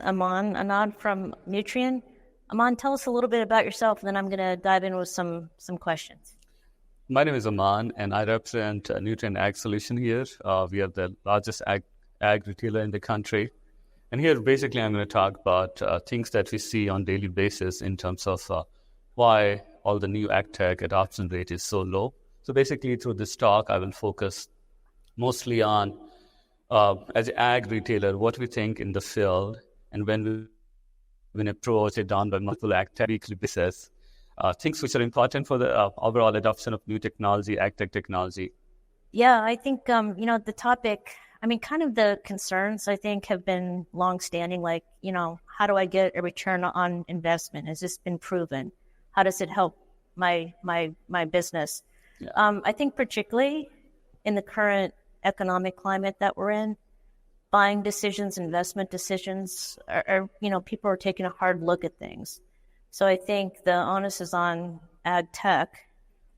Aman Anand from Nutrien. Aman, tell us a little bit about yourself, and then I'm going to dive in with some questions. My name is Aman, and I represent Nutrien Ag Solutions here. We are the largest ag retailer in the country. And here, basically, I'm going to talk about things that we see on a daily basis in terms of why all the new ag tech adoption rate is so low. So basically, through this talk, I will focus mostly on, as an ag retailer, what we think in the field, and when approach it done by multiple ag tech weekly basis, things which are important for the overall adoption of new technology, ag tech technology. Yeah, I think, the topic, kind of the concerns, I think, have been longstanding, like, how do I get a return on investment? Has this been proven? How does it help my business? Yeah. I think particularly in the current economic climate that we're in, buying decisions, investment decisions, are people are taking a hard look at things. So I think the onus is on ag tech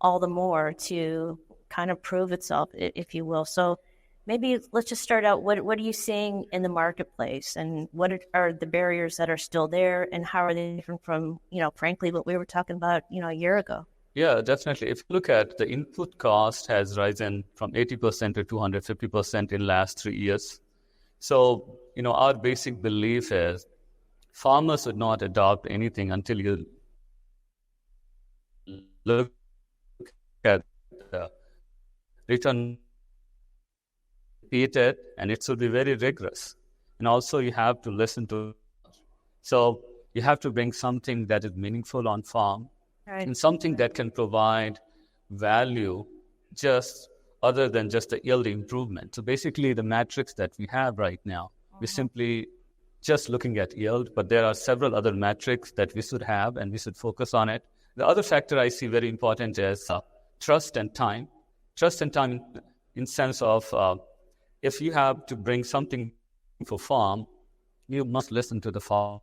all the more to kind of prove itself, if you will. So maybe let's just start out. What are you seeing in the marketplace, and what are the barriers that are still there, and how are they different from, frankly, what we were talking about, a year ago? Yeah, definitely. If you look at the input cost has risen from 80% to 250% in last 3 years. So, our basic belief is farmers would not adopt anything until you look at the return, repeated, and it should be very rigorous. And also you have to listen to, so you have to bring something that is meaningful on farm, right, and something that can provide value just other than just the yield improvement. So basically the metrics that we have right now, we're simply just looking at yield, but there are several other metrics that we should have and we should focus on it. The other factor I see very important is trust and time. Trust and time in sense of if you have to bring something for farm, you must listen to the farm.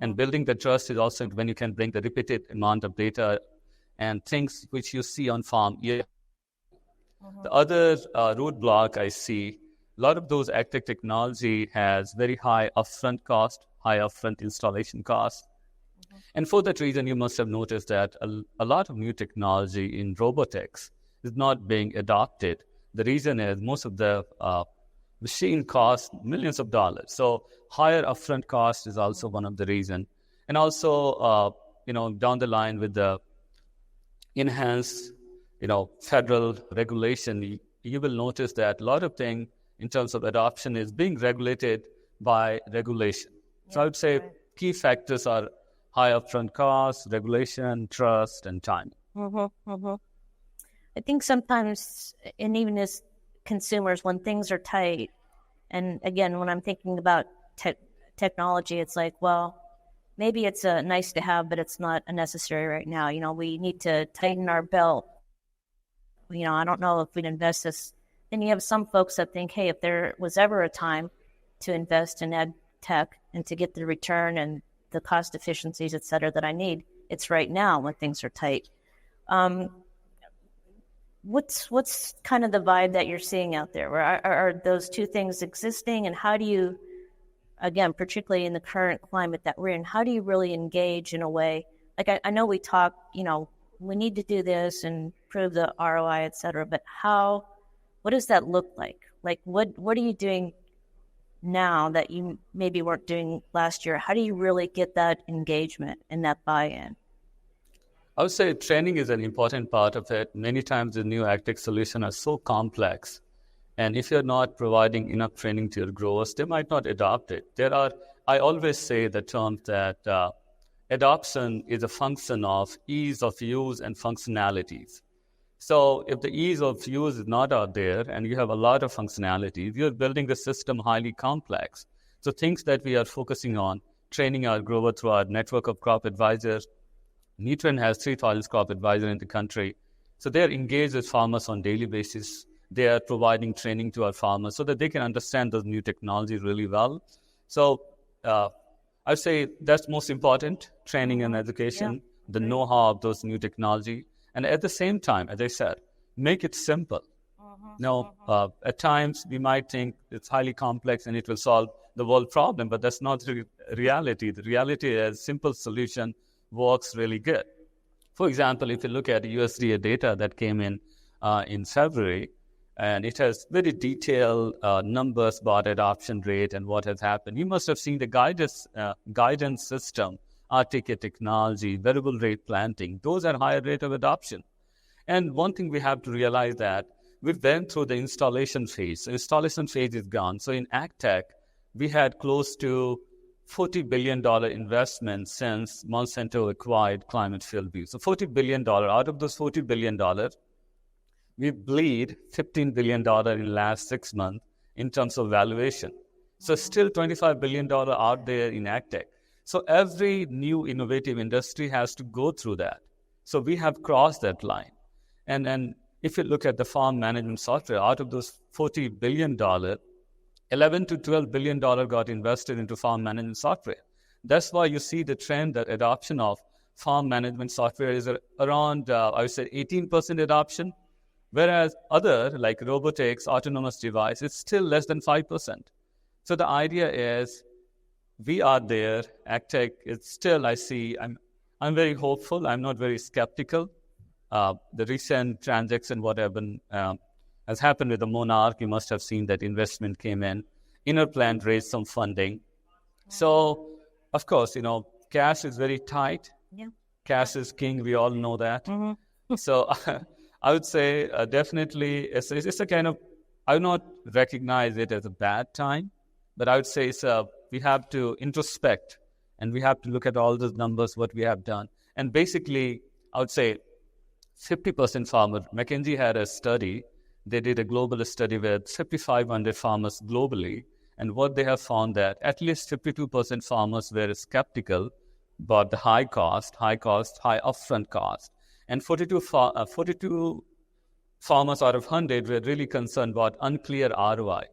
And building the trust is also when you can bring the repeated amount of data and things which you see on farm. Yeah. The other roadblock I see, a lot of those ag tech technology has very high upfront cost, high upfront installation cost. And for that reason, you must have noticed that a lot of new technology in robotics is not being adopted. The reason is most of the machine costs millions of dollars. So higher upfront cost is also one of the reasons. And also, down the line with the enhanced, federal regulation, you will notice that a lot of things in terms of adoption is being regulated by regulation. Yeah, so I would say key factors are high upfront costs, regulation, trust, and time. I think sometimes, and even as consumers, when things are tight, and again, when I'm thinking about technology, it's like, well, maybe it's a nice to have, but it's not a necessary right now. We need to tighten our belt. I don't know if we'd invest this. Then you have some folks that think, hey, if there was ever a time to invest in ag tech and to get the return and the cost efficiencies, et cetera, that I need, it's right now when things are tight. What's kind of the vibe that you're seeing out there? Are those two things existing? And how do you, again, particularly in the current climate that we're in, how do you really engage in a way? Like I know we talk, we need to do this and prove the ROI, et cetera, but what does that look like? Like what are you doing now that you maybe weren't doing last year? How do you really get that engagement and that buy-in? I would say training is an important part of it. Many times the new ag tech solutions are so complex. And if you're not providing enough training to your growers, they might not adopt it. I always say the term that adoption is a function of ease of use and functionalities. So if the ease of use is not out there and you have a lot of functionalities, you're building the system highly complex. So things that we are focusing on, training our grower through our network of crop advisors. Nutrien has 3,000 crop advisors in the country. So they're engaged with farmers on a daily basis. They are providing training to our farmers so that they can understand those new technologies really well. So I'd say that's most important, training and education, the know-how of those new technology. And at the same time, as I said, make it simple. At times we might think it's highly complex and it will solve the world problem, but that's not the reality. The reality is simple solution works really good. For example, if you look at USDA data that came in February, and it has very detailed numbers about adoption rate and what has happened. You must have seen the guidance system, RTK technology, variable rate planting. Those are higher rate of adoption. And one thing we have to realize that we've been through the installation phase. The installation phase is gone. So in ag tech, we had close to $40 billion investment since Monsanto acquired Climate Field View. So $40 billion. Out of those $40 billion, we bleed $15 billion in the last 6 months in terms of valuation. So still $25 billion out there in ag tech. So every new innovative industry has to go through that. So we have crossed that line. And if you look at the farm management software, out of those $40 billion, $11 to $12 billion got invested into farm management software. That's why you see the trend that adoption of farm management software is around, I would say, 18% adoption. Whereas other, like robotics, autonomous device, it's still less than 5%. So the idea is we are there. Ag tech is still, I'm very hopeful. I'm not very skeptical. The recent transaction, what has happened with the Monarch, you must have seen that investment came in. Inner Plant raised some funding. So, of course, cash is very tight. Yeah. Cash is king. We all know that. Mm-hmm. So I would say definitely it's a kind of, I would not recognize it as a bad time, but I would say we have to introspect and we have to look at all those numbers, what we have done. And basically, I would say 50% farmer. McKinsey had a study. They did a global study with 5,500 farmers globally. And what they have found that at least 52% farmers were skeptical about the high upfront cost. And 42 farmers out of 100 were really concerned about unclear ROI.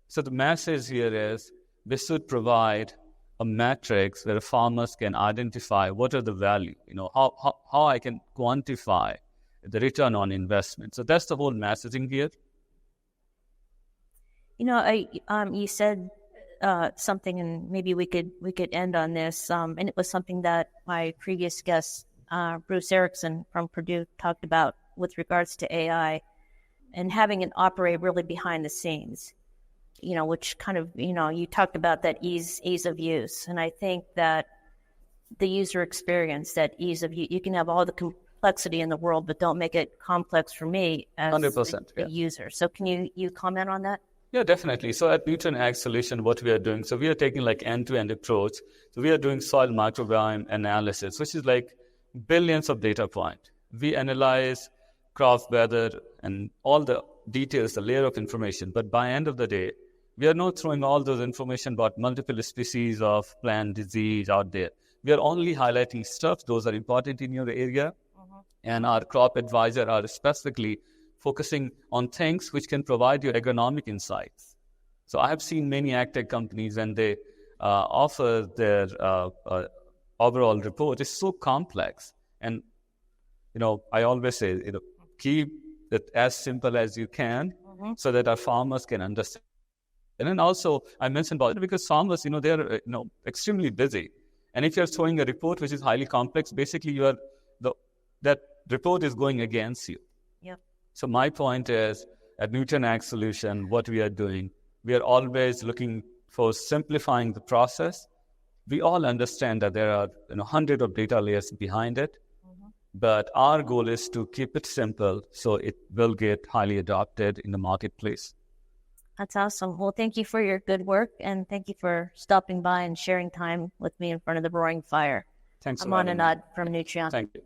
So the message here is we should provide a matrix where farmers can identify what are the value, how I can quantify the return on investment. So that's the whole messaging here. You said something, and maybe we could end on this. And it was something that my previous guest, Bruce Erickson from Purdue, talked about with regards to AI and having it operate really behind the scenes. Which kind of, you talked about that ease of use. And I think that the user experience, that ease of use, you can have all the complexity in the world, but don't make it complex for me as 100%, the user. So can you comment on that? Yeah, definitely. So at Nutrien Ag Solutions, what we are doing, so we are taking like end-to-end approach. So we are doing soil microbiome analysis, which is like billions of data points. We analyze crop weather and all the details, the layer of information. But by end of the day, we are not throwing all those information about multiple species of plant disease out there. We are only highlighting stuff. Those are important in your area. Uh-huh. And our crop advisor are specifically focusing on things which can provide you agronomic insights. So I have seen many ag tech companies when they offer their overall report. It's so complex. And, I always say, keep it as simple as you can so that our farmers can understand. And then also, I mentioned about it because farmers, they're extremely busy. And if you're showing a report which is highly complex, basically that report is going against you. Yep. So my point is, at Nutrien Ag Solutions, what we are doing, we are always looking for simplifying the process. We all understand that there are hundreds of data layers behind it, but our goal is to keep it simple so it will get highly adopted in the marketplace. That's awesome. Well, thank you for your good work, and thank you for stopping by and sharing time with me in front of the roaring fire. Thanks. Aman Anand from Nutrien. Thank you.